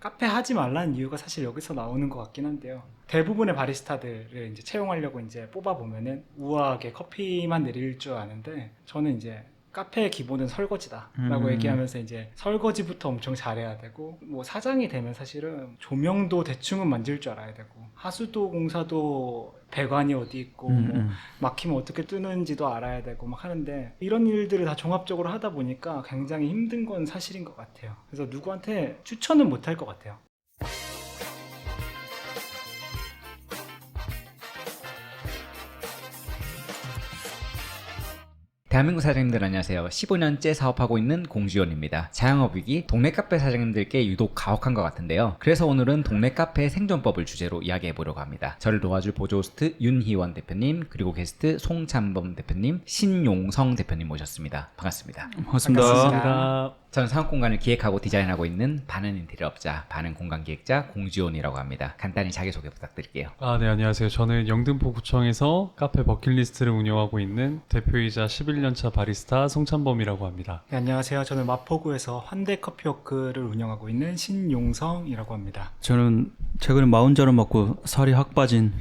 카페 하지 말라는 이유가 사실 여기서 나오는 것 같긴 한데요. 대부분의 바리스타들을 이제 채용하려고 이제 뽑아보면은 우아하게 커피만 내릴 줄 아는데, 저는 이제 카페의 기본은 설거지다라고 얘기하면서 이제 설거지부터 엄청 잘해야 되고, 뭐 사장이 되면 사실은 조명도 대충은 만질 줄 알아야 되고, 하수도 공사도 배관이 어디 있고 뭐 막히면 어떻게 뜨는지도 알아야 되고 막 하는데, 이런 일들을 다 종합적으로 하다 보니까 굉장히 힘든 건 사실인 것 같아요. 그래서 누구한테 추천은 못 할 것 같아요. 대한민국 사장님들 안녕하세요. 15년째 사업하고 있는 공주원입니다. 자영업위기 동네 카페 사장님들께 유독 가혹한 것 같은데요. 그래서 오늘은 동네 카페 생존법을 주제로 이야기해 보려고 합니다. 저를 도와줄 보조호스트 윤희원 대표님, 그리고 게스트 송찬범 대표님, 신용성 대표님 모셨습니다. 반갑습니다. 반갑습니다. 저는 상업공간을 기획하고 디자인하고 있는 반은 인테리어업자, 반은 공간기획자 공주원이라고 합니다. 간단히 자기소개 부탁드릴게요. 네, 안녕하세요. 저는 영등포구청에서 카페 버킷리스트를 운영하고 있는 대표이자 11년차 바리스타 송찬범이라고 합니다. 네, 안녕하세요. 저는 마포구에서 환대커피워크를 운영하고 있는 신용성이라고 합니다. 저는 최근에 마흔자를 맞고 살이 확 빠진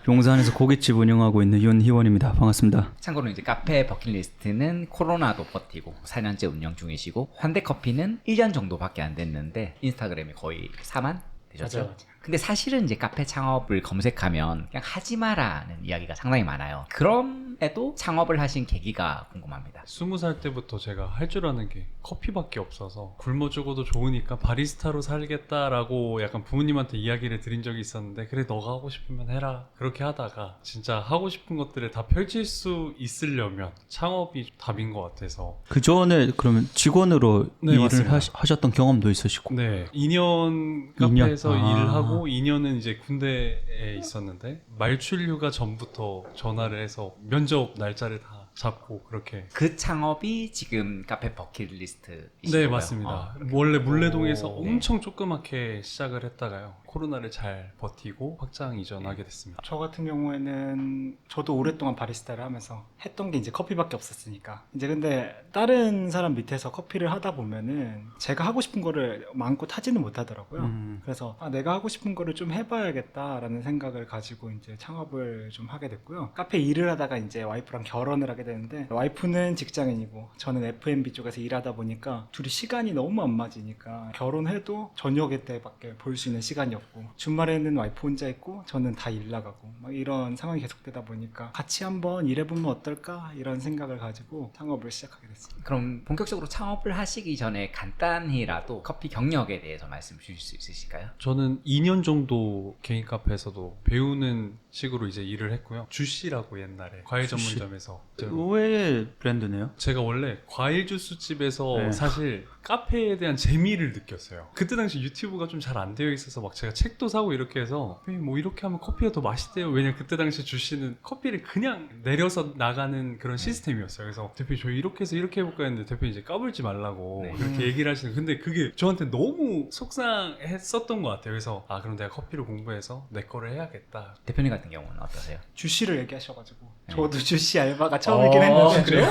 용산에서 고깃집 운영하고 있는 윤희원입니다. 반갑습니다. 참고로 이제 카페 버킷리스트는 코로나도 버티고 4년째 운영 중이시고, 환대커피는 1년 정도밖에 안 됐는데 인스타그램이 거의 4만 되셨죠? 맞아요. 근데 사실은 이제 카페 창업을 검색하면 그냥 하지 마라는 이야기가 상당히 많아요. 그럼에도 창업을 하신 계기가 궁금합니다. 20살 때부터 제가 할 줄 아는 게 커피밖에 없어서 굶어 죽어도 좋으니까 바리스타로 살겠다라고 약간 부모님한테 이야기를 드린 적이 있었는데, 그래 너가 하고 싶으면 해라. 그렇게 하다가 진짜 하고 싶은 것들을 다 펼칠 수 있으려면 창업이 답인 것 같아서. 그 전에 그러면 직원으로 네, 일을 맞습니다. 하셨던 경험도 있으시고. 네, 2년 카페에서 일을 하고 2년은 이제 군대에 있었는데, 말출휴가 전부터 전화를 해서 면접 날짜를 다 잡고 그렇게. 그 창업이 지금 카페 버킷리스트이시고요. 네, 맞습니다. 원래 물레동에서 오, 엄청 조그맣게 시작을 했다가요, 코로나를 잘 버티고 확장 이전하게 됐습니다. 저 같은 경우에는 저도 오랫동안 바리스타를 하면서 했던 게 이제 커피밖에 없었으니까, 이제 근데 다른 사람 밑에서 커피를 하다 보면은 제가 하고 싶은 거를 마음껏 하지는 못하더라고요. 그래서 내가 하고 싶은 거를 좀 해봐야겠다라는 생각을 가지고 이제 창업을 좀 하게 됐고요. 카페 일을 하다가 이제 와이프랑 결혼을 하게 되는데, 와이프는 직장인이고 저는 F&B 쪽에서 일하다 보니까 둘이 시간이 너무 안 맞으니까 결혼해도 저녁에 때밖에 볼 수 있는 시간이 없고, 주말에는 와이프 혼자 있고 저는 다 일 나가고 막 이런 상황이 계속되다 보니까 같이 한번 일해보면 어떨까 이런 생각을 가지고 창업을 시작하게 됐습니다. 그럼 본격적으로 창업을 하시기 전에 간단히라도 커피 경력에 대해서 말씀 주실 수 있으실까요? 저는 2년 정도 개인 카페에서도 배우는 식으로 이제 일을 했고요. 주시라고 옛날에 과일 주시. 전문점에서. 의외의 브랜드네요. 제가 원래 과일 주스 집에서 네. 사실 카페에 대한 재미를 느꼈어요. 그때 당시 유튜브가 좀 잘 안 되어 있어서 막 제가 책도 사고 이렇게 해서, 뭐 이렇게 하면 커피가 더 맛있대요. 왜냐면 그때 당시 주시는 커피를 그냥 내려서 나가는 그런 시스템이었어요. 그래서 대표님 저희 이렇게 해서 이렇게 해볼까 했는데, 대표님 이제 까불지 말라고 네. 이렇게 얘기를 하시는. 근데 그게 저한테 너무 속상했었던 것 같아요. 그래서 그럼 내가 커피를 공부해서 내 거를 해야겠다. 대표님 같은 경우는 어떠세요? 주시를 얘기하셔가지고 네. 저도 주시 알바가 처음이긴 했는데. 그래요?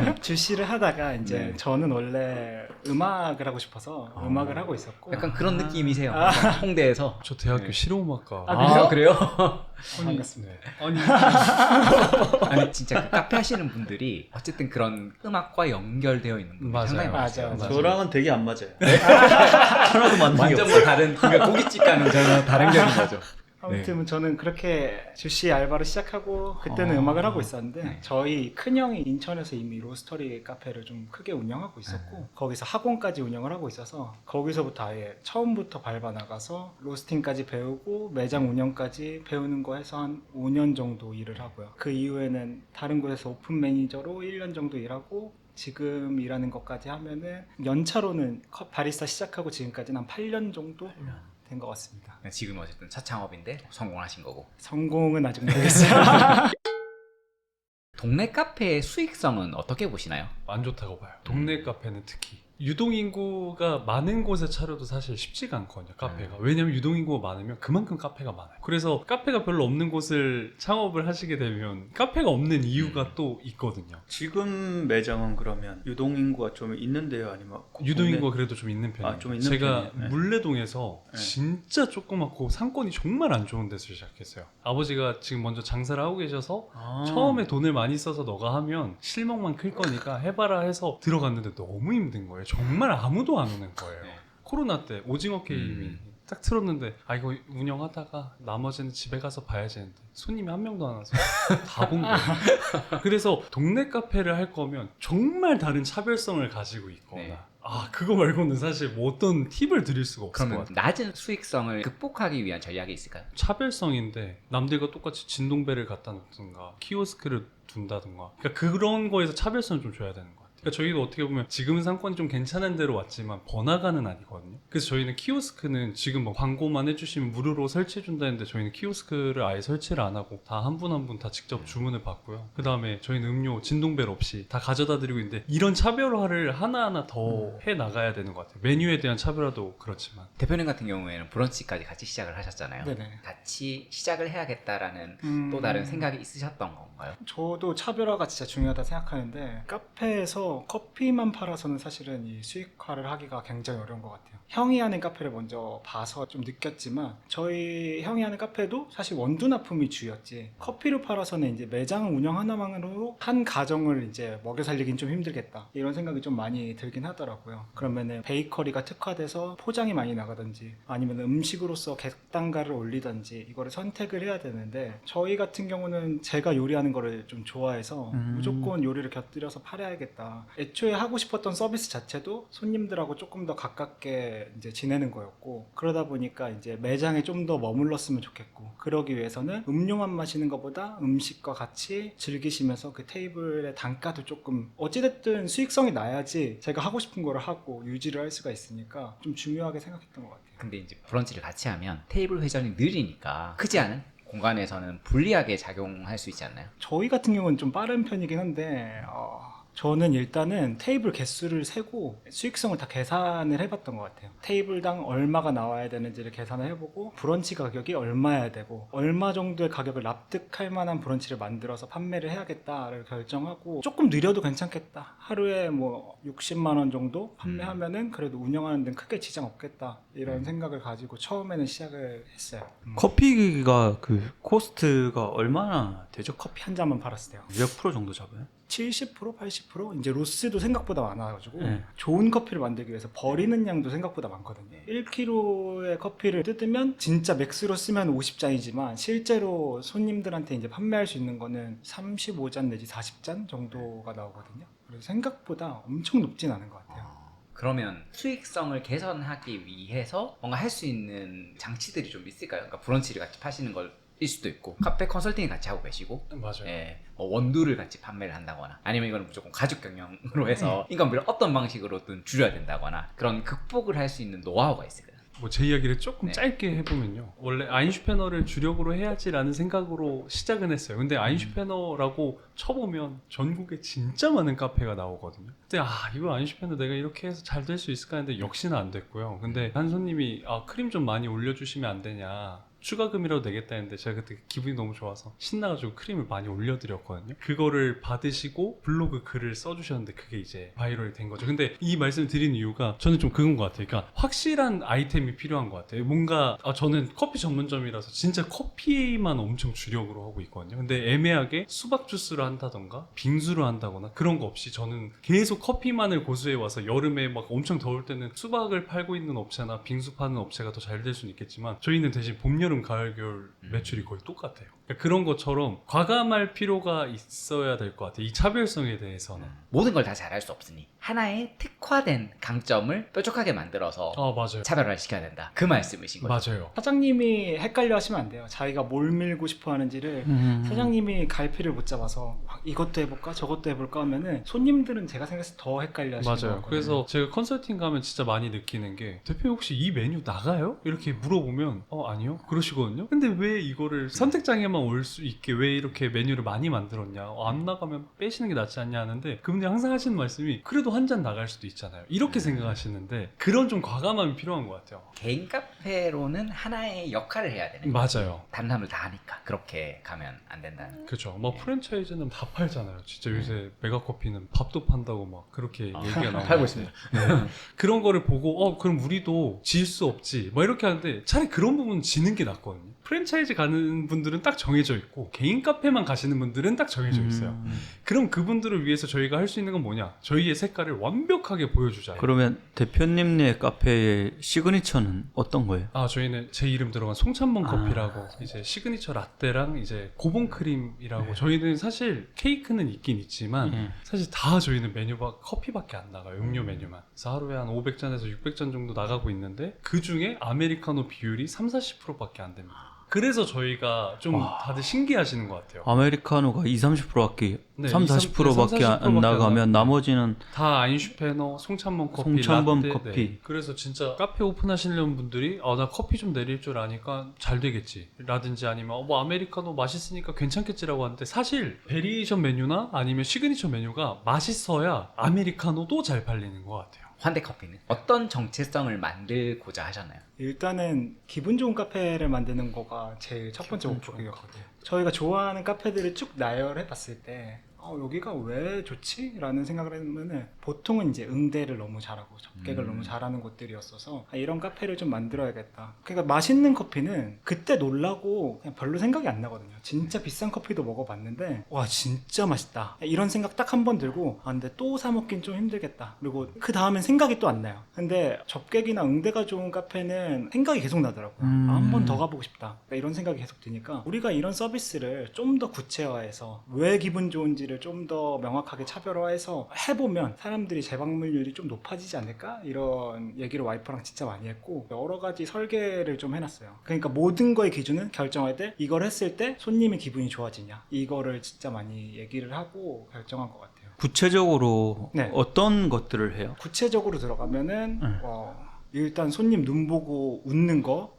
네. 주시를 하다가 이제 네. 저는 원래 음악을 하고 싶어서 음악을 하고 있었고, 약간 그런 느낌이세요. 약간 홍대에서. 저 대학교 네. 실용음악과. 그래요? 반갑습니다. 네. 아니 아니 진짜 그 카페 하시는 분들이 어쨌든 그런 음악과 연결되어 있는 분들이 맞아요. 상당히 맞아요. 많으세요. 맞아요. 저랑은 되게 안 맞아요. 하나도 맞는 게 완전 없어요. 뭐 다른, 그러니까 고깃집과는 전혀 다른 결인 거죠. 아무튼 저는 그렇게 주시 알바를 시작하고 그때는 음악을 하고 있었는데, 네. 저희 큰형이 인천에서 이미 로스터리 카페를 좀 크게 운영하고 있었고 거기서 학원까지 운영을 하고 있어서 거기서부터 아예 처음부터 밟아 나가서 로스팅까지 배우고 매장 운영까지 배우는 거 해서 한 5년 정도 일을 하고요. 그 이후에는 다른 곳에서 오픈 매니저로 1년 정도 일하고, 지금 일하는 것까지 하면은 연차로는 바리스타 시작하고 지금까지는 한 8년 정도 된 것 같습니다. 지금 어쨌든 첫 창업인데 성공하신 거고. 성공은 아직 모르겠어요. 동네 카페의 수익성은 어떻게 보시나요? 안 좋다고 봐요. 동네 카페는 특히 유동인구가 많은 곳에 차려도 사실 쉽지가 않거든요, 카페가. 왜냐면 유동인구가 많으면 그만큼 카페가 많아요. 그래서 카페가 별로 없는 곳을 창업을 하시게 되면 카페가 없는 이유가 또 있거든요. 지금 매장은 그러면 유동인구가 좀 있는데요, 아니면 유동인구가 그래도 좀 있는 편이에요. 좀 있는 제가 편이에요. 네. 물레동에서 네. 진짜 조그맣고 상권이 정말 안 좋은 데서 시작했어요. 아버지가 지금 먼저 장사를 하고 계셔서 처음에 돈을 많이 써서 너가 하면 실먹만 클 거니까 해봐라 해서 들어갔는데 너무 힘든 거예요. 정말 아무도 안 오는 거예요. 네. 코로나 때 오징어 게임이 딱 틀었는데 이거 운영하다가 나머지는 집에 가서 봐야지 했는데 손님이 한 명도 안 와서 다 본 거예요. 그래서 동네 카페를 할 거면 정말 다른 차별성을 가지고 있거나 네. 그거 말고는 사실 뭐 어떤 팁을 드릴 수가 없을 것 그러면 같아요. 낮은 수익성을 극복하기 위한 전략이 있을까요? 차별성인데 남들과 똑같이 진동배를 갖다 놓든가 키오스크를 둔다든가 그러니까 그런 거에서 차별성을 좀 줘야 되는 것 같아요. 그러니까 저희도 어떻게 보면 지금 상권이 좀 괜찮은 데로 왔지만 번화가는 아니거든요. 그래서 저희는 키오스크는 지금 뭐 광고만 해주시면 무료로 설치해 준다는데 저희는 키오스크를 아예 설치를 안 하고 다 한 분 한 분 다 직접 주문을 받고요. 그 다음에 저희는 음료 진동벨 없이 다 가져다 드리고 있는데 이런 차별화를 하나하나 더 해 나가야 되는 것 같아요. 메뉴에 대한 차별화도 그렇지만 대표님 같은 경우에는 브런치까지 같이 시작을 하셨잖아요. 네네. 같이 시작을 해야겠다라는 또 다른 생각이 있으셨던 건가요? 저도 차별화가 진짜 중요하다 생각하는데 카페에서 커피만 팔아서는 사실은 이 수익화를 하기가 굉장히 어려운 것 같아요. 형이 하는 카페를 먼저 봐서 좀 느꼈지만 저희 형이 하는 카페도 사실 원두납품이 주였지 커피를 팔아서는 이제 매장 운영 하나만으로 한 가정을 이제 먹여 살리긴 좀 힘들겠다 이런 생각이 좀 많이 들긴 하더라고요. 그러면은 베이커리가 특화돼서 포장이 많이 나가든지 아니면 음식으로서 객단가를 올리든지 이거를 선택을 해야 되는데 저희 같은 경우는 제가 요리하는 거를 좀 좋아해서 무조건 요리를 곁들여서 팔아야겠다. 애초에 하고 싶었던 서비스 자체도 손님들하고 조금 더 가깝게 이제 지내는 거였고 그러다 보니까 이제 매장에 좀 더 머물렀으면 좋겠고 그러기 위해서는 음료만 마시는 것보다 음식과 같이 즐기시면서 그 테이블의 단가도 조금 어찌됐든 수익성이 나야지 제가 하고 싶은 거를 하고 유지를 할 수가 있으니까 좀 중요하게 생각했던 것 같아요. 근데 이제 브런치를 같이 하면 테이블 회전이 느리니까 크지 않은 공간에서는 불리하게 작용할 수 있지 않나요? 저희 같은 경우는 좀 빠른 편이긴 한데 저는 일단은 테이블 개수를 세고 수익성을 다 계산을 해봤던 것 같아요. 테이블당 얼마가 나와야 되는지를 계산을 해보고 브런치 가격이 얼마여야 되고 얼마 정도의 가격을 납득할 만한 브런치를 만들어서 판매를 해야겠다를 결정하고 조금 느려도 괜찮겠다. 하루에 뭐 60만 원 정도 판매하면은 그래도 운영하는 데는 크게 지장 없겠다. 이런 생각을 가지고 처음에는 시작을 했어요. 커피가 그 코스트가 얼마나 되죠? 커피 한 잔만 팔았을 때요. 몇 프로 정도 잡아요? 70%, 80%? 이제 로스도 생각보다 많아가지고 네. 좋은 커피를 만들기 위해서 버리는 양도 생각보다 많거든요. 1kg의 커피를 뜯으면 진짜 맥스로 쓰면 50잔이지만 실제로 손님들한테 이제 판매할 수 있는 거는 35잔 내지 40잔 정도가 나오거든요. 그래서 생각보다 엄청 높진 않은 것 같아요. 그러면 수익성을 개선하기 위해서 뭔가 할 수 있는 장치들이 좀 있을까요? 그러니까 브런치를 같이 파시는 걸 일 수도 있고 카페 컨설팅을 같이 하고 계시고 맞아요. 예, 뭐 원두를 같이 판매를 한다거나 아니면 이거는 무조건 가족 경영으로 해서 인건비를 어떤 방식으로든 줄여야 된다거나 그런 극복을 할 수 있는 노하우가 있을까요? 뭐 제 이야기를 조금 네. 짧게 해보면요. 원래 아인슈페너를 주력으로 해야지라는 생각으로 시작은 했어요. 근데 아인슈페너라고 쳐보면 전국에 진짜 많은 카페가 나오거든요. 근데 이거 아인슈페너 내가 이렇게 해서 잘 될 수 있을까 했는데 역시나 안 됐고요. 근데 한 손님이 크림 좀 많이 올려주시면 안 되냐. 추가금이라도 내겠다 했는데 제가 그때 기분이 너무 좋아서 신나가지고 크림을 많이 올려드렸거든요. 그거를 받으시고 블로그 글을 써주셨는데 그게 이제 바이럴이 된 거죠. 근데 이 말씀을 드린 이유가 저는 좀 그건 것 같아요. 그러니까 확실한 아이템이 필요한 것 같아요. 뭔가 저는 커피 전문점이라서 진짜 커피만 엄청 주력으로 하고 있거든요. 근데 애매하게 수박 주스를 한다던가 빙수를 한다거나 그런 거 없이 저는 계속 커피만을 고수해 와서 여름에 막 엄청 더울 때는 수박을 팔고 있는 업체나 빙수 파는 업체가 더 잘 될 수는 있겠지만 저희는 대신 봄, 여름, 가을, 겨울 매출이 거의 똑같아요. 그러니까 그런 것처럼 과감할 필요가 있어야 될 것 같아요. 이 차별성에 대해서는. 모든 걸 다 잘할 수 없으니 하나의 특화된 강점을 뾰족하게 만들어서 맞아요. 차별화를 시켜야 된다. 그 말씀이신 거죠? 맞아요. 사장님이 헷갈려 하시면 안 돼요. 자기가 뭘 밀고 싶어 하는지를 사장님이 갈피를 못 잡아서 이것도 해볼까 저것도 해볼까 하면은 손님들은 제가 생각해서 더 헷갈려 하시는 맞아요. 거거든요. 그래서 제가 컨설팅 가면 진짜 많이 느끼는 게 대표님 혹시 이 메뉴 나가요? 이렇게 물어보면 아니요. 그러시거든요. 근데 왜 이거를 선택장에만 올 수 있게 왜 이렇게 메뉴를 많이 만들었냐, 안 나가면 빼시는 게 낫지 않냐 하는데, 그분이 항상 하시는 말씀이 그래도 한 잔 나갈 수도 있잖아요, 이렇게 생각하시는데, 그런 좀 과감함이 필요한 것 같아요. 개인 카페로는 하나의 역할을 해야 되는 거예요. 맞아요. 다른 사람들 다 하니까 그렇게 가면 안 된다는. 그렇죠. 막 프랜차이즈는 다 팔잖아요. 진짜 요새 메가커피는 밥도 판다고 막 그렇게 얘기가 나오고 팔고 있습니다. 그런 거를 보고 그럼 우리도 질 수 없지 막 이렇게 하는데, 차라리 그런 부분 지는 게 낫거든요. 프랜차이즈 가는 분들은 딱 정해져 있고 개인 카페만 가시는 분들은 딱 정해져 있어요. 그럼 그분들을 위해서 저희가 할 수 있는 건 뭐냐, 저희의 색깔을 완벽하게 보여주자. 그러면 대표님네 카페의 시그니처는 어떤 거예요? 저희는 제 이름 들어간 송찬몬 커피라고, 이제 시그니처 라떼랑 이제 고봉 크림이라고. 저희는 사실 케이크는 있긴 있지만 사실 다 저희는 메뉴가 커피밖에 안 나가요. 음료 메뉴만. 그래서 하루에 한 500잔에서 600잔 정도 나가고 있는데, 그 중에 아메리카노 비율이 30-40%밖에 안 됩니다. 그래서 저희가 좀 다들 신기하시는 것 같아요. 아메리카노가 20-30%밖에 네, 30-40%밖에 안 나가면 나머지는 다 아인슈페너, 송찬몬 커피, 송찬몬 라떼. 커피. 네. 그래서 진짜 카페 오픈하시려는 분들이 나 커피 좀 내릴 줄 아니까 잘 되겠지 라든지, 아니면 뭐 아메리카노 맛있으니까 괜찮겠지라고 하는데, 사실 베리에이션 메뉴나 아니면 시그니처 메뉴가 맛있어야 아메리카노도 잘 팔리는 것 같아요. 환대커피는 어떤 정체성을 만들고자 하셨나요? 일단은 기분 좋은 카페를 만드는 거가 제일 첫 번째 목표였거든요. 저희가 좋아하는 카페들을 쭉 나열해 봤을 때 여기가 왜 좋지? 라는 생각을 했으면 보통은 이제 응대를 너무 잘하고 접객을 너무 잘하는 곳들이었어서 이런 카페를 좀 만들어야겠다. 그러니까 맛있는 커피는 그때 놀라고 그냥 별로 생각이 안 나거든요. 진짜 비싼 커피도 먹어봤는데 와 진짜 맛있다 이런 생각 딱 한 번 들고 근데 또 사 먹긴 좀 힘들겠다. 그리고 그 다음엔 생각이 또 안 나요. 근데 접객이나 응대가 좋은 카페는 생각이 계속 나더라고요. 한 번 더 가보고 싶다. 그러니까 이런 생각이 계속 드니까 우리가 이런 서비스를 좀 더 구체화해서 왜 기분 좋은지를 좀 더 명확하게 차별화해서 해보면 사람들이 재방문율이 좀 높아지지 않을까? 이런 얘기를 와이프랑 진짜 많이 했고, 여러 가지 설계를 좀 해놨어요. 그러니까 모든 거의 기준은 결정할 때 이걸 했을 때 손님의 기분이 좋아지냐, 이거를 진짜 많이 얘기를 하고 결정한 것 같아요. 구체적으로 네. 어떤 것들을 해요? 구체적으로 들어가면은 일단 손님 눈 보고 웃는 거,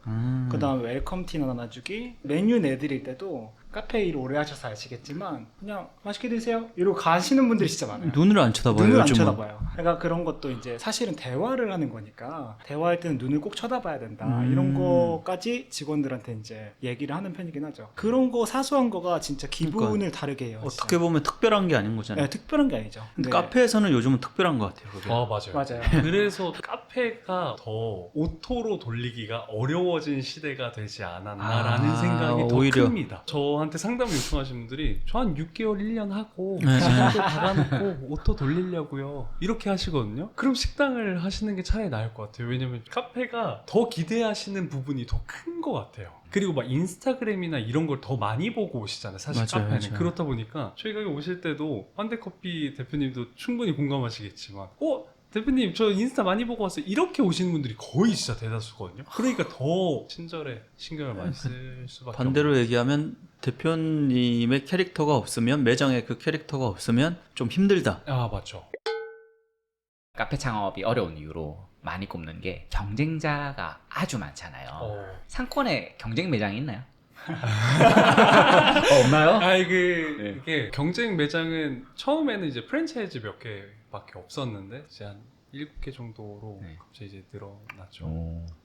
그 다음에 웰컴 티 나눠주기, 메뉴 내드릴 때도 카페 일 오래 하셔서 아시겠지만 그냥 맛있게 드세요 이러고 가시는 분들이 진짜 많아요. 눈을 안 쳐다봐요. 눈을 안 요즘은. 쳐다봐요. 그러니까 그런 것도 이제 사실은 대화를 하는 거니까 대화할 때는 눈을 꼭 쳐다봐야 된다. 이런 거까지 직원들한테 이제 얘기를 하는 편이긴 하죠. 그런 거 사소한 거가 진짜 기분을 그러니까 다르게 해요. 진짜. 어떻게 보면 특별한 게 아닌 거잖아요. 네, 특별한 게 아니죠. 근데 네. 카페에서는 요즘은 특별한 것 같아요. 그게. 맞아요. 맞아요. 그래서 카페가 더 오토로 돌리기가 어려워진 시대가 되지 않았나라는 생각이 더 오히려. 큽니다. 저한테 상담을 요청하신 분들이 저 한 6개월, 1년 하고 네. 시간도 박아놓고 오토 돌리려고요, 이렇게 하시거든요. 그럼 식당을 하시는 게 차라리 나을 것 같아요. 왜냐면 카페가 더 기대하시는 부분이 더 큰 것 같아요. 그리고 막 인스타그램이나 이런 걸 더 많이 보고 오시잖아요, 사실. 맞아요, 카페는. 맞아요. 그렇다 보니까 저희 가게 오실 때도 환대커피 대표님도 충분히 공감하시겠지만 대표님 저 인스타 많이 보고 왔어요, 이렇게 오시는 분들이 거의 진짜 대다수거든요. 그러니까 더 친절해 신경을 많이 쓸 수밖에 반대로 얘기하면 대표님의 캐릭터가 없으면, 매장에 그 캐릭터가 없으면 좀 힘들다. 맞죠. 카페 창업이 어려운 이유로 많이 꼽는 게 경쟁자가 아주 많잖아요. 상권에 경쟁 매장이 있나요? 없나요? 이게 경쟁 매장은 처음에는 이제 프랜차이즈 몇 개밖에 없었는데 이제 한 7개 정도로 갑자기 이제 늘어났죠.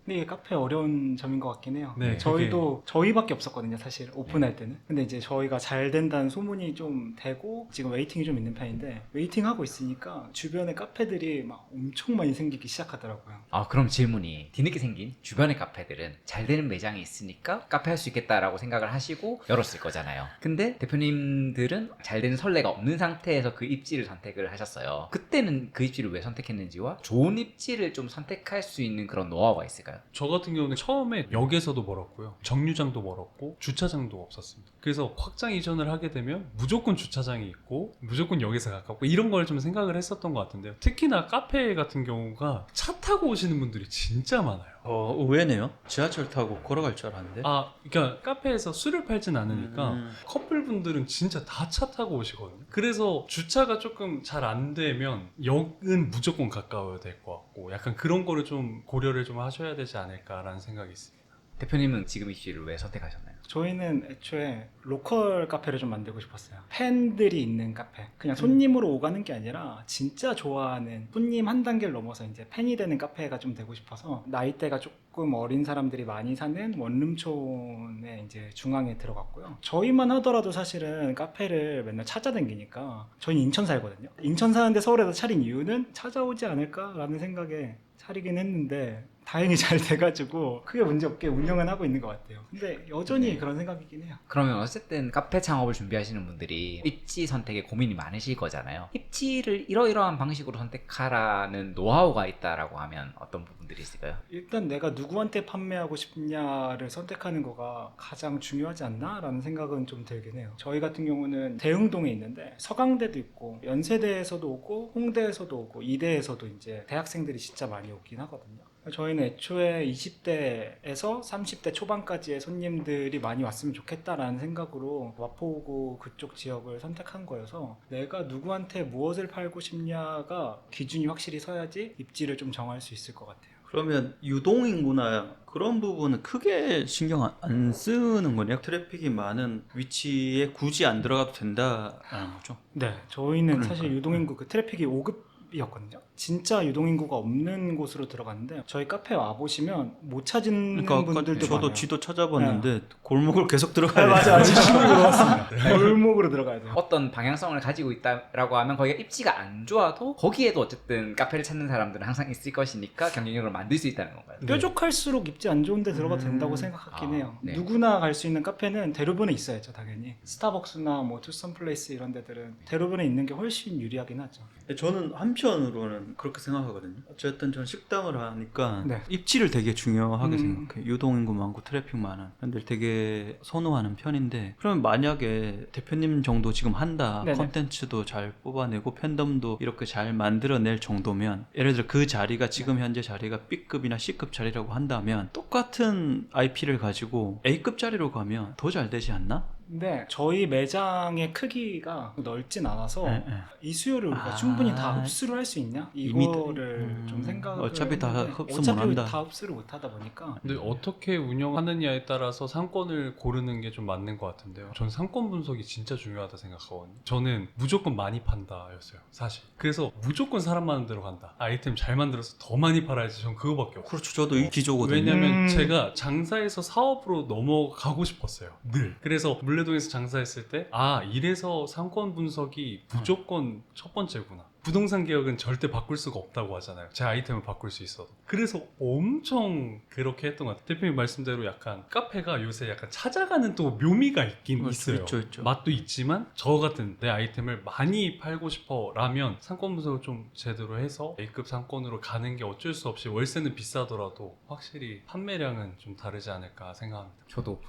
근데 이게 카페 어려운 점인 것 같긴 해요. 네, 저희도 저희밖에 없었거든요, 사실 오픈할 때는. 근데 이제 저희가 잘 된다는 소문이 좀 되고 지금 웨이팅이 좀 있는 편인데, 웨이팅 하고 있으니까 주변에 카페들이 막 엄청 많이 생기기 시작하더라고요. 그럼 질문이, 뒤늦게 생긴 주변의 카페들은 잘 되는 매장이 있으니까 카페 할 수 있겠다라고 생각을 하시고 열었을 거잖아요. 근데 대표님들은 잘 되는 선례가 없는 상태에서 그 입지를 선택을 하셨어요. 그때는 그 입지를 왜 선택했는지와 좋은 입지를 좀 선택할 수 있는 그런 노하우가 있을까요? 저 같은 경우는 처음에 역에서도 멀었고요, 정류장도 멀었고 주차장도 없었습니다. 그래서 확장 이전을 하게 되면 무조건 주차장이 있고 무조건 역에서 가깝고 이런 걸 좀 생각을 했었던 것 같은데요. 특히나 카페 같은 경우가 차 타고 오시는 분들이 진짜 많아요. 의외네요. 지하철 타고 걸어갈 줄 알았는데. 그러니까 카페에서 술을 팔진 않으니까 커플분들은 진짜 다 차 타고 오시거든요. 그래서 주차가 조금 잘 안 되면 역은 무조건 가까워야 될 것 같고, 약간 그런 거를 좀 고려를 좀 하셔야 되지 않을까라는 생각이 있습니다. 대표님은 지금 입시를 왜 선택하셨나요? 저희는 애초에 로컬 카페를 좀 만들고 싶었어요. 팬들이 있는 카페. 그냥 손님으로 오가는 게 아니라 진짜 좋아하는 손님 한 단계를 넘어서 이제 팬이 되는 카페가 좀 되고 싶어서 나이대가 조금 어린 사람들이 많이 사는 원룸촌의 이제 중앙에 들어갔고요. 저희만 하더라도 사실은 카페를 맨날 찾아다니니까 저희는 인천 살거든요. 인천 사는데 서울에서 차린 이유는 찾아오지 않을까라는 생각에 차리긴 했는데 다행히 잘 돼가지고 크게 문제없게 운영은 하고 있는 것 같아요. 근데 여전히 네. 그런 생각이긴 해요. 그러면 어쨌든 카페 창업을 준비하시는 분들이 입지 선택에 고민이 많으실 거잖아요. 입지를 이러이러한 방식으로 선택하라는 노하우가 있다라고 하면 어떤 부분들이 있을까요? 일단 내가 누구한테 판매하고 싶냐를 선택하는 거가 가장 중요하지 않나? 라는 생각은 좀 들긴 해요. 저희 같은 경우는 대흥동에 있는데 서강대도 있고 연세대에서도 오고 홍대에서도 오고 이대에서도 이제 대학생들이 진짜 많이 오긴 하거든요. 저희는 애초에 20대에서 30대 초반까지의 손님들이 많이 왔으면 좋겠다라는 생각으로 마포구 그쪽 지역을 선택한 거여서 내가 누구한테 무엇을 팔고 싶냐가 기준이 확실히 서야지 입지를 좀 정할 수 있을 것 같아요. 그러면 유동인구나 그런 부분은 크게 신경 안 쓰는 거네요. 트래픽이 많은 위치에 굳이 안 들어가도 된다라는 거죠. 네, 저희는 그러니까요. 사실 유동인구 그 트래픽이 5급이었거든요. 진짜 유동인구가 없는 곳으로 들어갔는데 저희 카페 와 보시면 못 찾는 그러니까 분들도 저도 많아요. 지도 찾아봤는데 골목을 계속 들어가야 네, 맞아요. 지식으로 들어갔습니다. 골목으로 들어가야 돼요. 어떤 방향성을 가지고 있다라고 하면 거기가 입지가 안 좋아도 거기에도 어쨌든 카페를 찾는 사람들은 항상 있을 것이니까 경쟁력을 만들 수 있다는 건가요? 뾰족할수록 입지 안 좋은 데 들어가도 된다고 생각하긴 해요. 네. 누구나 갈 수 있는 카페는 대로변에 있어야죠, 당연히. 스타벅스나 뭐 투썸플레이스 이런 데들은 대로변에 있는 게 훨씬 유리하긴 하죠. 저는 한편으로는 그렇게 생각하거든요. 어쨌든 저는 식당을 하니까 네. 입지를 되게 중요하게 음. 생각해요. 유동인구 많고 트래픽 많은 사람들 되게 선호하는 편인데 그러면 만약에 대표님 정도 지금 한다 네네. 컨텐츠도 잘 뽑아내고 팬덤도 이렇게 잘 만들어낼 정도면 예를 들어 그 자리가 지금 현재 자리가 B급이나 C급 자리라고 한다면 똑같은 IP를 가지고 A급 자리로 가면 더 잘 되지 않나? 근데 저희 매장의 크기가 넓진 않아서 네, 네. 이 수요를 우리가 아. 충분히 다 흡수를 할 수 있냐? 이거를 좀 생각을 어차피 다 했는데 흡수 어차피 못한다. 다 흡수를 못하다 보니까 근데 어떻게 운영하느냐에 따라서 상권을 고르는 게 좀 맞는 것 같은데요. 전 상권 분석이 진짜 중요하다 생각하거든요. 저는 무조건 많이 판다였어요, 사실. 그래서 무조건 사람 많은 데로 간다. 아이템 잘 만들어서 더 많이 팔아야지. 전 그거밖에 없어요. 그렇죠. 저도 이 기조거든요. 왜냐면 제가 장사에서 사업으로 넘어가고 싶었어요. 늘. 그래서 물레동에서 장사했을 때 이래서 상권 분석이 무조건 첫 번째구나. 부동산 개혁은 절대 바꿀 수가 없다고 하잖아요. 제 아이템을 바꿀 수 있어도. 그래서 엄청 그렇게 했던 것 같아요. 대표님 말씀대로 약간 카페가 요새 약간 찾아가는 또 묘미가 있긴 그렇죠, 있어요. 있죠. 맛도 있지만 저 같은 내 아이템을 많이 팔고 싶어 라면 상권 분석을 좀 제대로 해서 A급 상권으로 가는 게 어쩔 수 없이 월세는 비싸더라도 확실히 판매량은 좀 다르지 않을까 생각합니다. 저도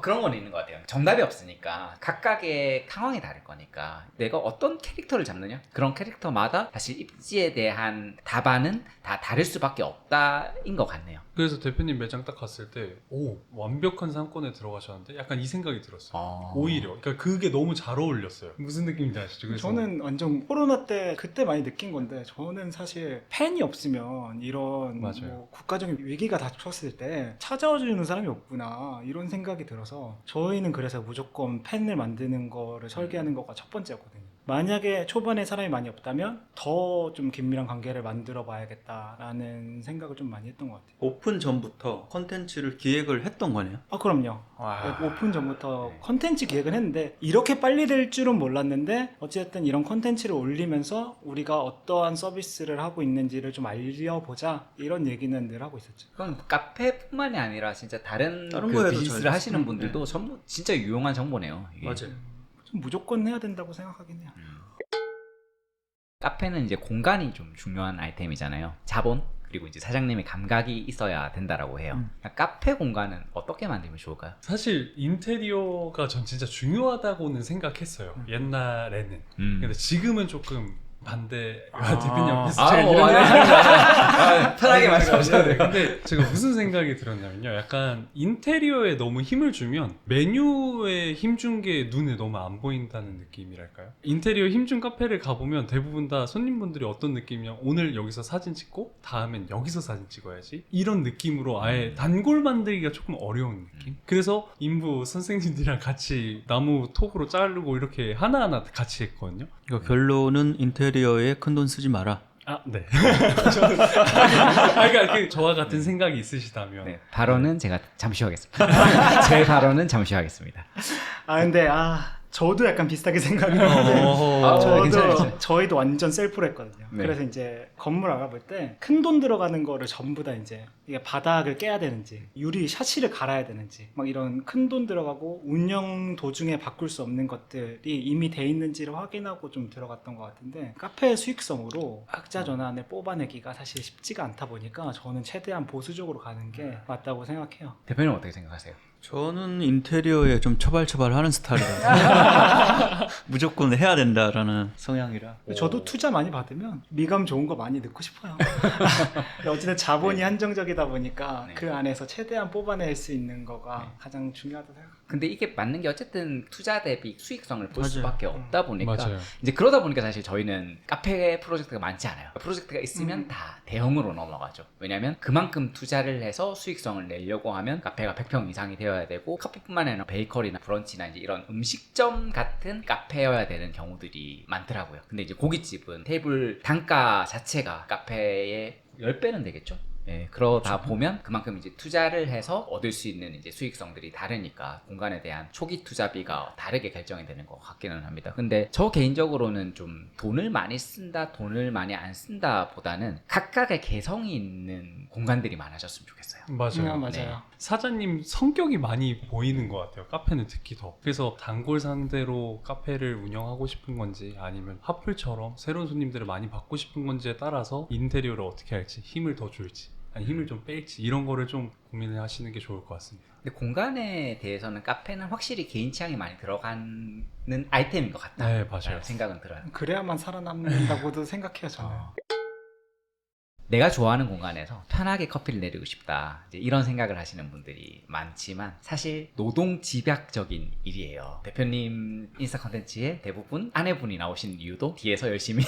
그런 거는 있는 것 같아요. 정답이 없으니까 각각의 상황이 다를 거니까 내가 어떤 캐릭터를 잡느냐 그런 캐릭터마다 사실 입지에 대한 답안은 다 다를 수밖에 없다인 것 같네요. 그래서 대표님 매장 딱 갔을 때 완벽한 상권에 들어가셨는데 약간 이 생각이 들었어요. 오히려 그러니까 그게 너무 잘 어울렸어요. 무슨 느낌인지 아시죠? 그래서 저는 완전 코로나 때 그때 많이 느낀 건데 저는 사실 팬이 없으면 이런 맞아요. 뭐 국가적인 위기가 닥쳤을 때 찾아와주는 사람이 없구나 이런 생각이 들어서 저희는 그래서 무조건 팬을 만드는 거를 설계하는 거가 첫 번째였거든요. 만약에 초반에 사람이 많이 없다면 더 좀 긴밀한 관계를 만들어 봐야겠다라는 생각을 좀 많이 했던 것 같아요. 오픈 전부터 컨텐츠를 기획을 했던 거네요. 그럼요. 와. 오픈 전부터 컨텐츠 기획을 했는데 이렇게 빨리 될 줄은 몰랐는데 어쨌든 이런 컨텐츠를 올리면서 우리가 어떠한 서비스를 하고 있는지를 좀 알려보자 이런 얘기는 늘 하고 있었죠. 그건 카페뿐만이 아니라 진짜 다른 다른 그 거에도 비즈니스를 잘 하시는 쓰는, 분들도 전부 진짜 유용한 정보네요. 이게. 맞아요. 좀 무조건 해야 된다고 생각하긴 해요. 카페는 이제 공간이 좀 중요한 아이템이잖아요. 자본 그리고 이제 사장님의 감각이 있어야 된다라고 해요. 그러니까 카페 공간은 어떻게 만들면 좋을까요? 사실 인테리어가 전 진짜 중요하다고는 생각했어요. 옛날에는. 근데 지금은 조금 반대가 대표님 앞에서 아, 제가 이런 편하게 말씀하셔도 돼요. 근데 제가 무슨 생각이 들었냐면요. 약간 인테리어에 너무 힘을 주면 메뉴에 힘 준 게 눈에 너무 안 보인다는 느낌이랄까요? 인테리어 힘 준 카페를 가보면 대부분 다 손님분들이 어떤 느낌이냐, 오늘 여기서 사진 찍고 다음엔 여기서 사진 찍어야지, 이런 느낌으로 아예 단골 만들기가 조금 어려운 느낌? 그래서 인부 선생님들이랑 같이 나무 톡으로 자르고 이렇게 하나하나 같이 했거든요. 그러니까 결론은 인테리어에 큰 돈 쓰지 마라. 아, 네. 그러니까 저와 같은 생각이 있으시다면. 네, 발언은 제가 잠시 하겠습니다. 제 발언은 잠시 하겠습니다. 근데 저도 약간 비슷하게 생각하는데 괜찮아요. 저희도 완전 셀프로 했거든요. 네. 그래서 이제 건물 알아볼 때 큰 돈 들어가는 거를 전부 다 이제 이게 바닥을 깨야 되는지 유리 샤시를 갈아야 되는지 막 이런 큰 돈 들어가고 운영 도중에 바꿀 수 없는 것들이 이미 돼 있는지를 확인하고 좀 들어갔던 것 같은데, 카페의 수익성으로 흑자 전환을 뽑아내기가 사실 쉽지가 않다 보니까 저는 최대한 보수적으로 가는 게 맞다고 생각해요. 대표님 어떻게 생각하세요? 저는 인테리어에 좀 처발처발하는 스타일이라서 무조건 해야 된다라는 성향이라. 저도 투자 많이 받으면 미감 좋은 거 많이 넣고 싶어요. 어쨌든 자본이 한정적이다 보니까 네. 그 안에서 최대한 뽑아낼 수 있는 거가 가장 중요하다고 생각해요. 근데 이게 맞는 게 어쨌든 투자 대비 수익성을 볼 맞아요. 수밖에 없다 보니까 맞아요. 이제 그러다 보니까 사실 저희는 카페 프로젝트가 많지 않아요. 프로젝트가 있으면 다 대형으로 넘어가죠. 왜냐하면 그만큼 투자를 해서 수익성을 내려고 하면 카페가 100평 이상이 되어야 되고, 커피뿐만 아니라 베이커리나 브런치나 이제 이런 음식점 같은 카페여야 되는 경우들이 많더라고요. 근데 이제 고깃집은 테이블 단가 자체가 카페의 10배는 되겠죠? 예, 그러다 보면 그만큼 이제 투자를 해서 얻을 수 있는 이제 수익성들이 다르니까 공간에 대한 초기 투자비가 다르게 결정이 되는 것 같기는 합니다. 근데 저 개인적으로는 좀 돈을 많이 쓴다, 돈을 많이 안 쓴다 보다는 각각의 개성이 있는 공간들이 많아졌으면 좋겠어요. 맞아요. 맞아요. 사장님 성격이 많이 보이는 것 같아요. 카페는 특히 더. 그래서 단골 상대로 카페를 운영하고 싶은 건지, 아니면 하플처럼 새로운 손님들을 많이 받고 싶은 건지에 따라서 인테리어를 어떻게 할지, 힘을 더 줄지 아니 힘을 좀 뺄지, 이런 거를 좀 고민을 하시는 게 좋을 것 같습니다. 근데 공간에 대해서는 카페는 확실히 개인 취향이 많이 들어가는 아이템인 것 같다. 네, 맞아요. 생각은 들어요. 그래야만 살아남는다고도 생각해요, 저는. 내가 좋아하는 공간에서 편하게 커피를 내리고 싶다, 이제 이런 생각을 하시는 분들이 많지만 사실 노동 집약적인 일이에요. 대표님 인스타 컨텐츠에 대부분 아내분이 나오신 이유도 뒤에서 열심히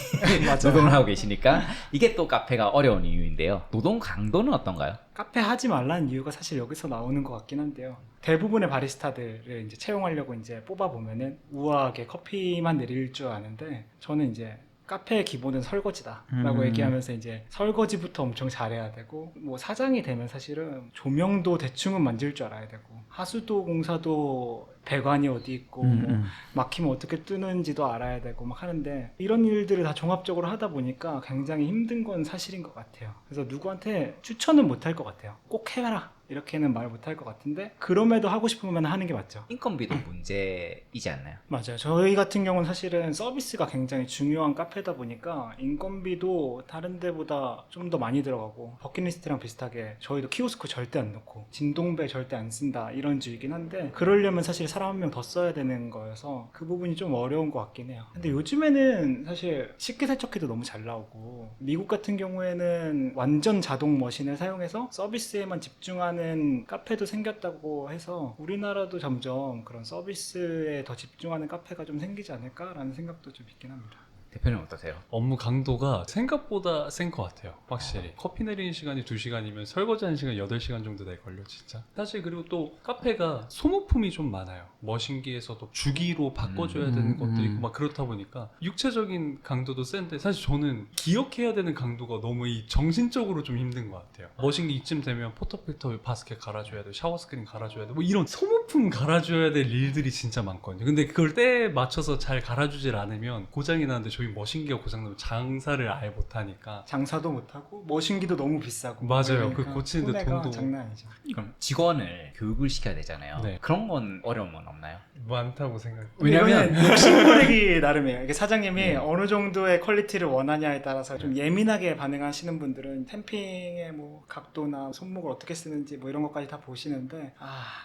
노동을 하고 계시니까 이게 또 카페가 어려운 이유인데요. 노동 강도는 어떤가요? 카페 하지 말라는 이유가 사실 여기서 나오는 것 같긴 한데요. 대부분의 바리스타들을 이제 채용하려고 이제 뽑아보면은 우아하게 커피만 내릴 줄 아는데, 저는 이제 카페의 기본은 설거지다라고 얘기하면서 이제 설거지부터 엄청 잘해야 되고, 뭐 사장이 되면 사실은 조명도 대충은 만질 줄 알아야 되고, 하수도 공사도 배관이 어디 있고 뭐 막히면 어떻게 뜨는지도 알아야 되고 막 하는데, 이런 일들을 다 종합적으로 하다 보니까 굉장히 힘든 건 사실인 것 같아요. 그래서 누구한테 추천은 못 할 것 같아요. 꼭 해라 이렇게는 말 못 할 것 같은데, 그럼에도 하고 싶으면 하는 게 맞죠. 인건비도 문제이지 않나요? 맞아요. 저희 같은 경우는 사실은 서비스가 굉장히 중요한 카페다 보니까 인건비도 다른 데보다 좀 더 많이 들어가고, 버킷리스트랑 비슷하게 저희도 키오스크 절대 안 넣고 진동배 절대 안 쓴다 이런 주의긴 한데, 그러려면 사실 사람 한 명 더 써야 되는 거여서 그 부분이 좀 어려운 것 같긴 해요. 근데 요즘에는 사실 식기세척기도 너무 잘 나오고, 미국 같은 경우에는 완전 자동 머신을 사용해서 서비스에만 집중하는 카페도 생겼다고 해서 우리나라도 점점 그런 서비스에 더 집중하는 카페가 좀 생기지 않을까라는 생각도 좀 있긴 합니다. 대표님 어떠세요? 업무 강도가 생각보다 센 것 같아요. 확실히 커피 내리는 시간이 2시간이면 설거지하는 시간 8시간 정도 될걸요, 진짜. 사실 그리고 또 카페가 소모품이 좀 많아요. 머신기에서도 주기로 바꿔줘야 되는 것들이 있고 막 그렇다 보니까 육체적인 강도도 센데, 사실 저는 기억해야 되는 강도가 너무 이 정신적으로 좀 힘든 것 같아요. 머신기 이쯤 되면 포터필터 바스켓 갈아줘야 돼, 샤워 스크린 갈아줘야 돼, 뭐 이런 소모품 갈아줘야 될 일들이 진짜 많거든요. 근데 그걸 때에 맞춰서 잘 갈아주질 않으면 고장이 나는데, 저희 머신기가 고장나면 장사를 아예 못하니까. 장사도 못하고 머신기도 너무 비싸고. 맞아요. 그러니까 그 고치는데 손해가 돈도 장난 아니죠. 그럼 직원을 교육을 시켜야 되잖아요. 네. 그런 건 어려움은 없나요? 많다고 생각해요. 왜냐면 이거는 욕심부리기 나름이에요. 이게 사장님이 어느 정도의 퀄리티를 원하냐에 따라서 좀 예민하게 반응하시는 분들은 템핑의 뭐 각도나 손목을 어떻게 쓰는지 뭐 이런 것까지 다 보시는데,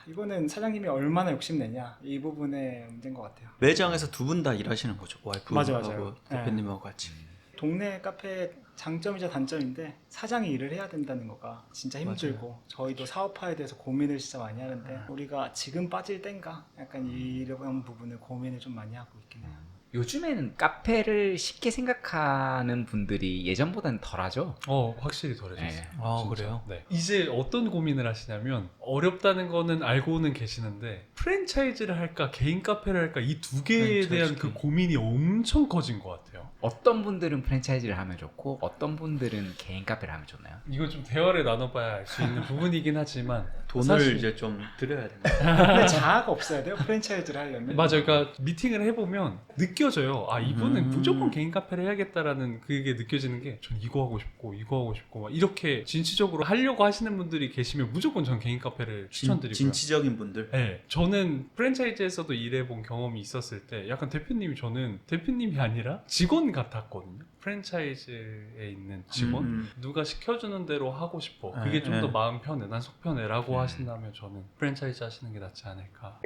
이거는 사장님이 얼마나 욕심내냐, 이 부분에 문제인 것 같아요. 매장에서 두 분 다 일하시는 거죠. 와이프하고 맞아요. 대표님하고 같이. 동네 카페 장점이자 단점인데 사장이 일을 해야 된다는 거가 진짜 힘들고 저희도 사업화에 대해서 고민을 진짜 많이 하는데 우리가 지금 빠질 땐가 약간 이런 부분을 고민을 좀 많이 하고 있긴 해요. 요즘에는 카페를 쉽게 생각하는 분들이 예전보다는 덜하죠. 확실히 덜해졌어요. 네. 아, 진짜. 그래요? 네. 이제 어떤 고민을 하시냐면 어렵다는 거는 알고는 계시는데 프랜차이즈를 할까 개인 카페를 할까 이 두 개에 대한 그 고민이 엄청 커진 것 같아요. 어떤 분들은 프랜차이즈를 하면 좋고 어떤 분들은 개인 카페를 하면 좋나요? 이거 좀 대화를 나눠봐야 알 수 있는 부분이긴 하지만 돈을 사실- 이제 좀 드려야 됩니다. 근데 자아가 없어야 돼요 프랜차이즈를 하려면. 맞아요. 그러니까 미팅을 해보면 느껴져요. 아 이분은 무조건 개인 카페를 해야겠다라는 그게 느껴지는 게 전 이거 하고 싶고 막 이렇게 진취적으로 하려고 하시는 분들이 계시면 무조건 전 개인 카페를 추천드리고요. 진취적인 분들. 네, 저는 프랜차이즈에서도 일해본 경험이 있었을 때 약간 저는 대표님이 아니라 직원 같았거든요. 프랜차이즈에 있는 직원. 누가 시켜주는 대로 하고 싶어. 그게 좀 더 마음 편해. 난 속 편해. 라고 하신다면 저는 프랜차이즈 하시는 게 낫지 않을까.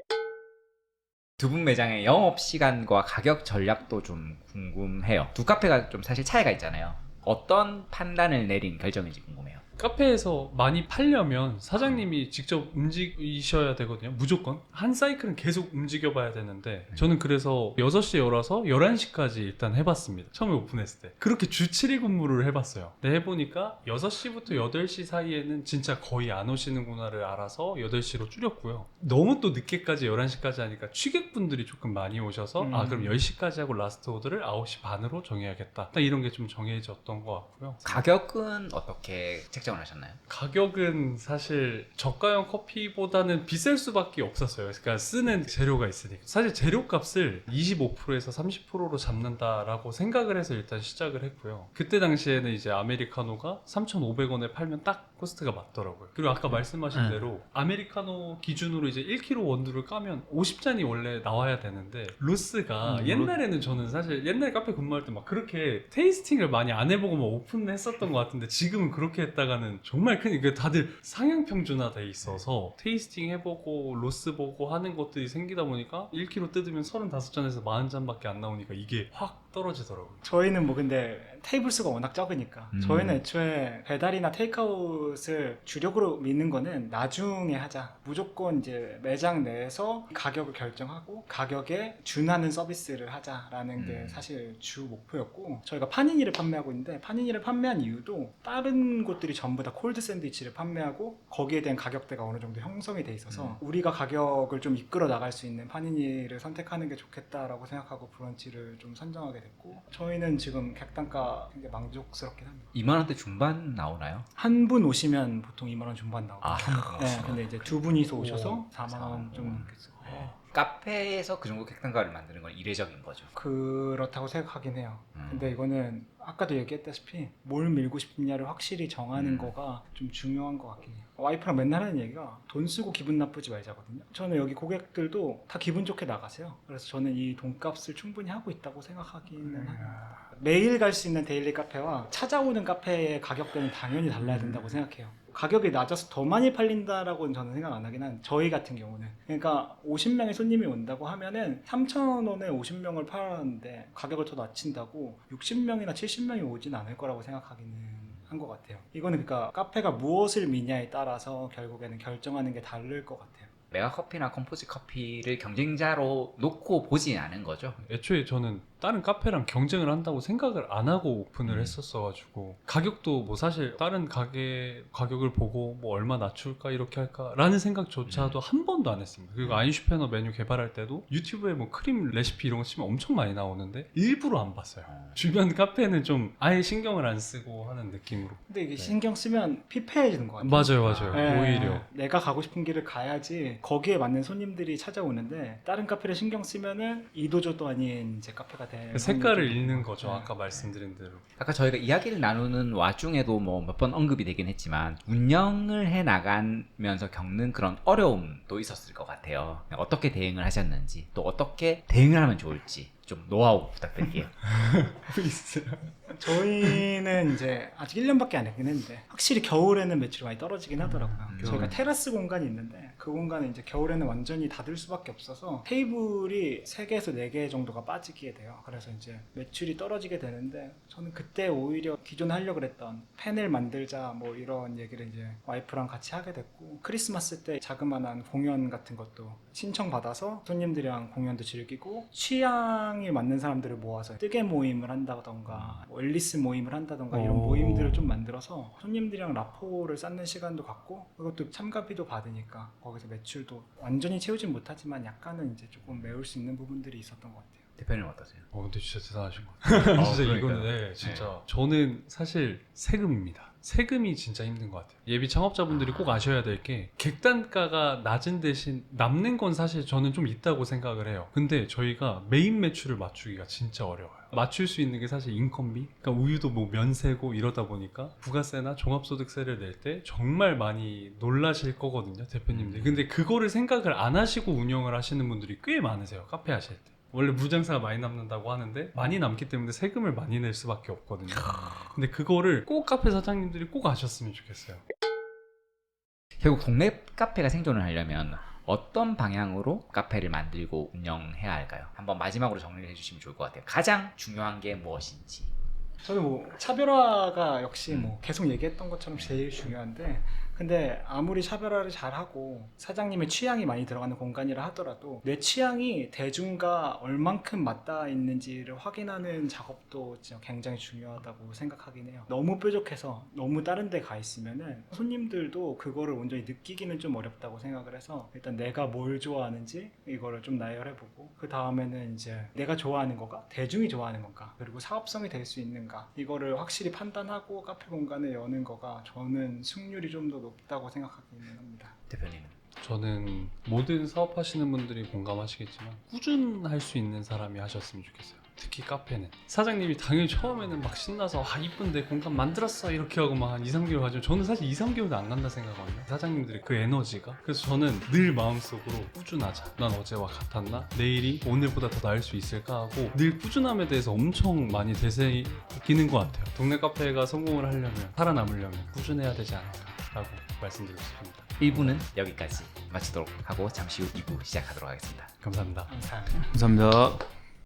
두 분 매장의 영업 시간과 가격 전략도 좀 궁금해요. 두 카페가 좀 사실 차이가 있잖아요. 어떤 판단을 내린 결정인지 궁금해요. 카페에서 많이 팔려면 사장님이 직접 움직이셔야 되거든요. 무조건. 한 사이클은 계속 움직여봐야 되는데 저는 그래서 6시에 열어서 11시까지 일단 해봤습니다. 처음에 오픈했을 때. 그렇게 주 7일 근무를 해봤어요. 근데 해보니까 6시부터 8시 사이에는 진짜 거의 안 오시는구나를 알아서 8시로 줄였고요. 너무 또 늦게까지 11시까지 하니까 취객분들이 조금 많이 오셔서 그럼 10시까지 하고 라스트 오더를 9시 반으로 정해야겠다. 딱 이런 게 좀 정해졌던 것 같고요. 가격은 어떻게 책정을 하셨나요? 가격은 사실 저가형 커피보다는 비쌀 수밖에 없었어요. 그러니까 쓰는 재료가 있으니까. 사실 재료값을 25%에서 30%로 잡는다라고 생각을 해서 일단 시작을 했고요. 그때 당시에는 이제 아메리카노가 3,500원에 팔면 딱 코스트가 맞더라고요. 그리고 아까 말씀하신 대로 아메리카노 기준으로 이제 1kg 원두를 까면 50잔이 원래 나와야 되는데 로스가 옛날에는 저는 사실 옛날 카페 근무할 때 막 그렇게 테이스팅을 많이 안 해보고 막 오픈했었던 것 같은데 지금은 그렇게 했다가는 정말 큰 이게 다들 상향 평준화돼 있어서 테이스팅 해보고 로스 보고 하는 것들이 생기다 보니까 1kg 뜯으면 35잔에서 40잔밖에 안 나오니까 이게 확 떨어지더라고요. 저희는 뭐 근데 테이블 수가 워낙 적으니까 저희는 애초에 배달이나 테이크아웃을 주력으로 믿는 거는 나중에 하자. 무조건 이제 매장 내에서 가격을 결정하고 가격에 준하는 서비스를 하자라는 게 사실 주 목표였고 저희가 파니니를 판매하고 있는데 파니니를 판매한 이유도 다른 곳들이 전부 다 콜드 샌드위치를 판매하고 거기에 대한 가격대가 어느 정도 형성이 돼 있어서 우리가 가격을 좀 이끌어 나갈 수 있는 파니니를 선택하는 게 좋겠다라고 생각하고 브런치를 좀 선정하게 됐고 저희는 지금 객단가 굉장히 만족스럽긴 합니다. 2만 원대 중반 나오나요? 한 분 오시면 보통 2만 원 중반 나오고 아, 근데 이제 두 분이서 오셔서 4만 원 좀 넘겠어요. 카페에서 그 정도 객단가를 만드는 건 이례적인 거죠. 그렇다고 생각하긴 해요. 근데 이거는 아까도 얘기했다시피 뭘 밀고 싶냐를 확실히 정하는 거가 좀 중요한 것 같긴 해요. 와이프랑 맨날 하는 얘기가 돈 쓰고 기분 나쁘지 말자거든요. 저는 여기 고객들도 다 기분 좋게 나가세요. 그래서 저는 이 돈값을 충분히 하고 있다고 생각하기는 합니다. 매일 갈 수 있는 데일리 카페와 찾아오는 카페의 가격대는 당연히 달라야 된다고 생각해요. 가격이 낮아서 더 많이 팔린다라고는 저는 생각 안 하긴 한 저희 같은 경우는 그러니까 50명의 손님이 온다고 하면은 3,000원에 50명을 팔았는데 가격을 더 낮춘다고 60명이나 70명이 오진 않을 거라고 생각하기는 한 것 같아요. 이거는 그러니까 카페가 무엇을 미냐에 따라서 결국에는 결정하는 게 다를 것 같아요. 메가커피나 컴포즈 커피를 경쟁자로 놓고 보진 않은 거죠. 애초에 저는 다른 카페랑 경쟁을 한다고 생각을 안 하고 오픈을 했었어가지고 가격도 뭐 사실 다른 가게 가격을 보고 뭐 얼마 낮출까 이렇게 할까라는 생각조차도 한 번도 안 했습니다. 그리고 아인슈페너 메뉴 개발할 때도 유튜브에 뭐 크림 레시피 이런 거 치면 엄청 많이 나오는데 일부러 안 봤어요. 주변 카페는 좀 아예 신경을 안 쓰고 하는 느낌으로. 근데 이게 신경 쓰면 피폐해지는 것 같아요. 맞아요. 네, 오히려. 내가 가고 싶은 길을 가야지 거기에 맞는 손님들이 찾아오는데 다른 카페를 신경 쓰면은 이도저도 아닌 제 카페가 될 색깔을 확률이 잃는 좀 거죠. 네. 아까 말씀드린 대로. 아까 저희가 이야기를 나누는 와중에도 뭐 몇 번 언급이 되긴 했지만 운영을 해 나가면서 겪는 그런 어려움도 있었을 것 같아요. 어떻게 대응을 하셨는지 또 어떻게 대응을 하면 좋을지 좀 노하우 부탁드릴게요. 있어요. 저희는 이제 아직 1년밖에 안 했긴 했는데 확실히 겨울에는 매출이 많이 떨어지긴 하더라고요. 저희가 테라스 공간이 있는데 그 공간은 이제 겨울에는 완전히 닫을 수밖에 없어서 테이블이 3개에서 4개 정도가 빠지게 돼요. 그래서 이제 매출이 떨어지게 되는데 저는 그때 오히려 기존에 하려고 그랬던 팬을 만들자 뭐 이런 얘기를 이제 와이프랑 같이 하게 됐고 크리스마스 때 자그마한 공연 같은 것도 신청받아서 손님들이랑 공연도 즐기고 취향이 맞는 사람들을 모아서 뜨개 모임을 한다던가 뭐 앨리스 모임을 한다던가 이런 오. 모임들을 좀 만들어서 손님들이랑 라포를 쌓는 시간도 갖고 그것도 참가비도 받으니까 거기서 매출도 완전히 채우진 못하지만 약간은 이제 조금 메울 수 있는 부분들이 있었던 것 같아요. 대표님 어떠세요? 근데 진짜 대단하신 것 같아요. 진짜 그러니까요. 이거는 네, 진짜 저는 사실 세금입니다. 세금이 진짜 힘든 것 같아요. 예비 창업자분들이 꼭 아셔야 될 게 객단가가 낮은 대신 남는 건 사실 저는 좀 있다고 생각을 해요. 근데 저희가 메인 매출을 맞추기가 진짜 어려워요. 맞출 수 있는 게 사실 인건비, 그러니까 우유도 뭐 면세고 이러다 보니까 부가세나 종합소득세를 낼 때 정말 많이 놀라실 거거든요, 대표님들. 근데 그거를 생각을 안 하시고 운영을 하시는 분들이 꽤 많으세요, 카페 하실 때. 원래 무장사가 많이 남는다고 하는데 많이 남기 때문에 세금을 많이 낼 수밖에 없거든요. 근데 그거를 꼭 카페 사장님들이 꼭 아셨으면 좋겠어요. 결국 동네 카페가 생존을 하려면 어떤 방향으로 카페를 만들고 운영해야 할까요? 한번 마지막으로 정리를 해주시면 좋을 것 같아요. 가장 중요한 게 무엇인지. 저는 뭐 차별화가 역시 뭐 계속 얘기했던 것처럼 제일 중요한데 근데 아무리 차별화를 잘하고 사장님의 취향이 많이 들어가는 공간이라 하더라도 내 취향이 대중과 얼만큼 맞닿아 있는지를 확인하는 작업도 진짜 굉장히 중요하다고 생각하긴 해요. 너무 뾰족해서 너무 다른 데 가 있으면은 손님들도 그거를 온전히 느끼기는 좀 어렵다고 생각을 해서 일단 내가 뭘 좋아하는지 이거를 좀 나열해보고 그 다음에는 이제 내가 좋아하는 거가 대중이 좋아하는 건가 그리고 사업성이 될 수 있는가 이거를 확실히 판단하고 카페 공간을 여는 거가 저는 승률이 좀 더 높다고 생각하기는 합니다. 대표님은? 저는 모든 사업하시는 분들이 공감하시겠지만 꾸준할 수 있는 사람이 하셨으면 좋겠어요. 특히 카페는 사장님이 당연히 처음에는 막 신나서 이쁜데 공간 만들었어 이렇게 하고 막 한 2, 3개월 가지고 저는 사실 2, 3개월도 안 간다 생각하거든요. 사장님들의 그 에너지가. 그래서 저는 늘 마음속으로 꾸준하자. 난 어제와 같았나? 내일이 오늘보다 더 나을 수 있을까 하고 늘 꾸준함에 대해서 엄청 많이 되새기는 것 같아요. 동네 카페가 성공을 하려면 살아남으려면 꾸준해야 되지 않을까라고 말씀드리고 싶습니다. 1부는 여기까지 마치도록 하고 잠시 후 2부 시작하도록 하겠습니다. 감사합니다. 감사합니다. 감사합니다.